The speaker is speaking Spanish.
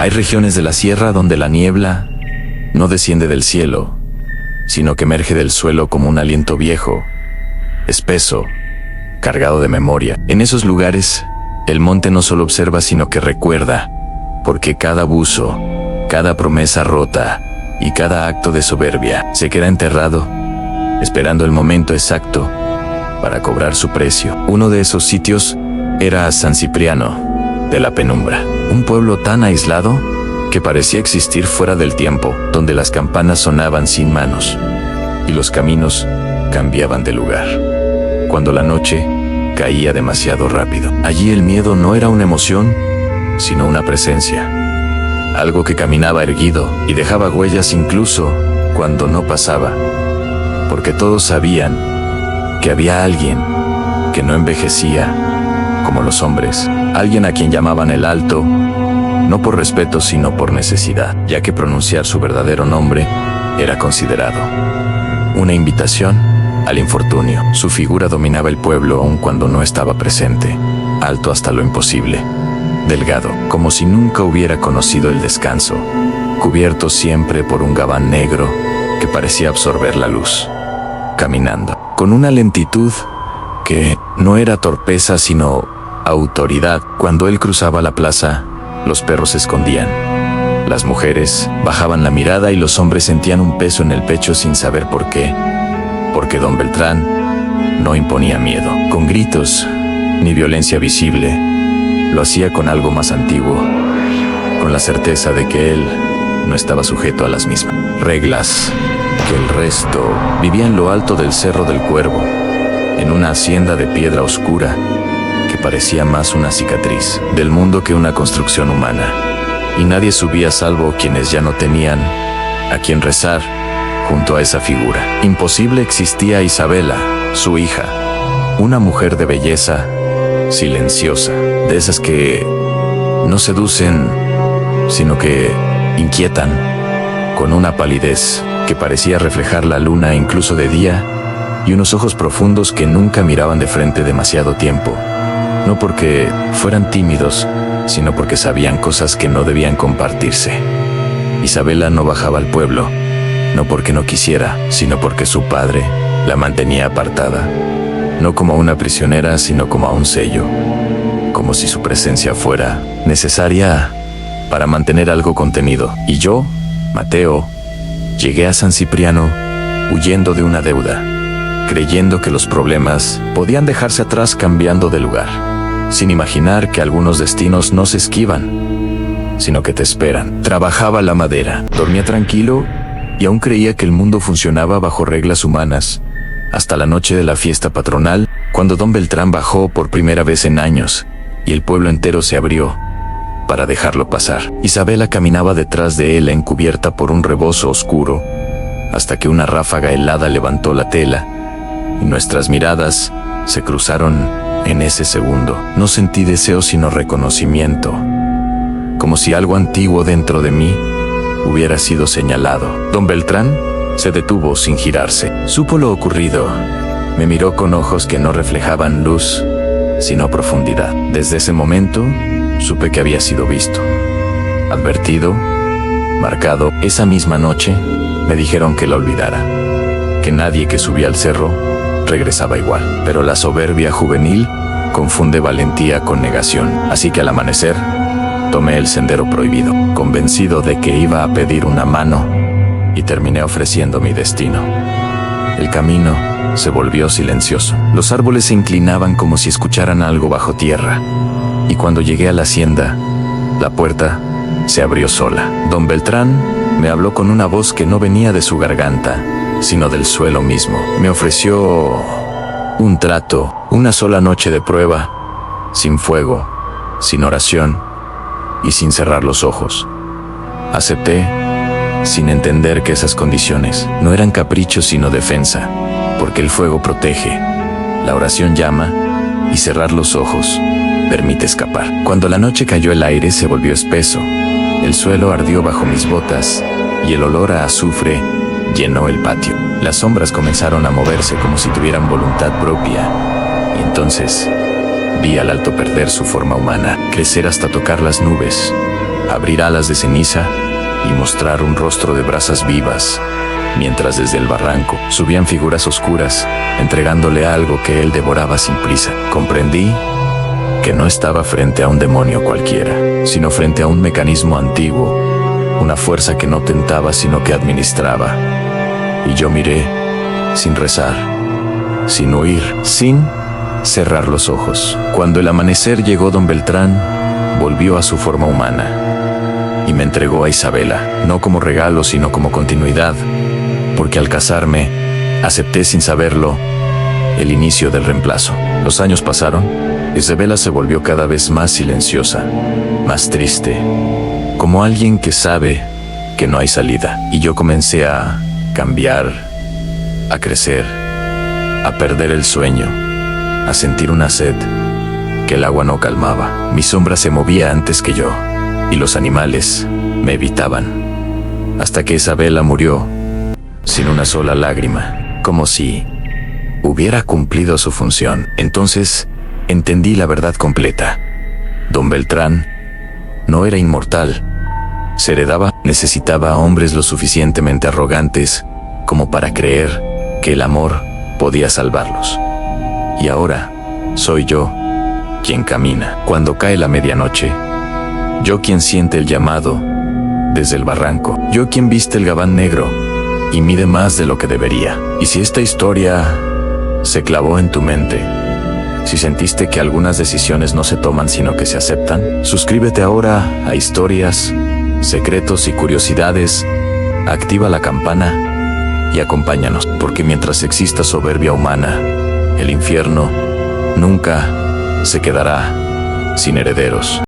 Hay regiones de la sierra donde la niebla no desciende del cielo, sino que emerge del suelo como un aliento viejo, espeso, cargado de memoria. En esos lugares, el monte no solo observa, sino que recuerda, porque cada abuso, cada promesa rota y cada acto de soberbia se queda enterrado, esperando el momento exacto para cobrar su precio. Uno de esos sitios era San Cipriano de la Penumbra, un pueblo tan aislado que parecía existir fuera del tiempo, donde las campanas sonaban sin manos y los caminos cambiaban de lugar cuando la noche caía demasiado rápido. Allí el miedo no era una emoción, sino una presencia, algo que caminaba erguido y dejaba huellas incluso cuando no pasaba, porque todos sabían que había alguien que no envejecía como los hombres, alguien a quien llamaban el Alto, no por respeto sino por necesidad, ya que pronunciar su verdadero nombre era considerado una invitación al infortunio. Su figura dominaba el pueblo aun cuando no estaba presente, alto hasta lo imposible, delgado, como si nunca hubiera conocido el descanso, cubierto siempre por un gabán negro que parecía absorber la luz, caminando con una lentitud que no era torpeza sino autoridad. Cuando él cruzaba la plaza, los perros se escondían, las mujeres bajaban la mirada y los hombres sentían un peso en el pecho sin saber por qué, porque don Beltrán no imponía miedo, con gritos ni violencia visible. Lo hacía con algo más antiguo, con la certeza de que él no estaba sujeto a las mismas reglas que el resto. Vivía en lo alto del Cerro del Cuervo, en una hacienda de piedra oscura que parecía más una cicatriz del mundo que una construcción humana, y nadie subía salvo quienes ya no tenían a quien rezar junto a esa figura. Imposible existía Isabela, su hija, una mujer de belleza silenciosa, de esas que no seducen, sino que inquietan, con una palidez que parecía reflejar la luna incluso de día, y unos ojos profundos que nunca miraban de frente demasiado tiempo, no porque fueran tímidos, sino porque sabían cosas que no debían compartirse. Isabela no bajaba al pueblo, no porque no quisiera, sino porque su padre la mantenía apartada, no como a una prisionera, sino como a un sello, como si su presencia fuera necesaria para mantener algo contenido. Y yo, Mateo, llegué a San Cipriano huyendo de una deuda, creyendo que los problemas podían dejarse atrás cambiando de lugar, sin imaginar que algunos destinos no se esquivan, sino que te esperan. Trabajaba la madera, dormía tranquilo y aún creía que el mundo funcionaba bajo reglas humanas, hasta la noche de la fiesta patronal, cuando don Beltrán bajó por primera vez en años, y el pueblo entero se abrió para dejarlo pasar. Isabela caminaba detrás de él encubierta por un rebozo oscuro, hasta que una ráfaga helada levantó la tela, y nuestras miradas se cruzaron en ese segundo. No sentí deseo sino reconocimiento, como si algo antiguo dentro de mí hubiera sido señalado. Don Beltrán se detuvo sin girarse. Supo lo ocurrido. Me miró con ojos que no reflejaban luz, sino profundidad. Desde ese momento, supe que había sido visto, advertido, marcado. Esa misma noche, me dijeron que la olvidara, que nadie que subía al cerro regresaba igual. Pero la soberbia juvenil confunde valentía con negación. Así que al amanecer, tomé el sendero prohibido, convencido de que iba a pedir una mano, y terminé ofreciendo mi destino. El camino se volvió silencioso. Los árboles se inclinaban como si escucharan algo bajo tierra, y cuando llegué a la hacienda, la puerta se abrió sola. Don Beltrán me habló con una voz que no venía de su garganta, sino del suelo mismo. Me ofreció un trato, una sola noche de prueba, sin fuego, sin oración y sin cerrar los ojos. Acepté, sin entender que esas condiciones no eran caprichos sino defensa, porque el fuego protege, la oración llama, y cerrar los ojos permite escapar. Cuando la noche cayó, el aire se volvió espeso, el suelo ardió bajo mis botas, y el olor a azufre llenó el patio. Las sombras comenzaron a moverse como si tuvieran voluntad propia, y entonces vi al Alto perder su forma humana, crecer hasta tocar las nubes, abrir alas de ceniza y mostrar un rostro de brasas vivas, mientras desde el barranco subían figuras oscuras, entregándole algo que él devoraba sin prisa. Comprendí que no estaba frente a un demonio cualquiera, sino frente a un mecanismo antiguo, una fuerza que no tentaba sino que administraba. Y yo miré, sin rezar, sin huir, sin cerrar los ojos. Cuando el amanecer llegó, don Beltrán volvió a su forma humana y me entregó a Isabela, no como regalo sino como continuidad, porque al casarme acepté sin saberlo el inicio del reemplazo. Los años pasaron. Isabela se volvió cada vez más silenciosa, más triste, como alguien que sabe que no hay salida. Y yo comencé a cambiar, a crecer, a perder el sueño, a sentir una sed que el agua no calmaba. Mi sombra se movía antes que yo, y los animales me evitaban, hasta que Isabela murió sin una sola lágrima, como si hubiera cumplido su función. Entonces entendí la verdad completa. Don Beltrán no era inmortal. Se heredaba, necesitaba a hombres lo suficientemente arrogantes como para creer que el amor podía salvarlos. Y ahora soy yo quien camina cuando cae la medianoche, yo quien siente el llamado desde el barranco, yo quien viste el gabán negro y mide más de lo que debería. Y si esta historia se clavó en tu mente, si sentiste que algunas decisiones no se toman sino que se aceptan, suscríbete ahora a Historias, Secretos y Curiosidades, activa la campana y acompáñanos, porque mientras exista soberbia humana, el infierno nunca se quedará sin herederos.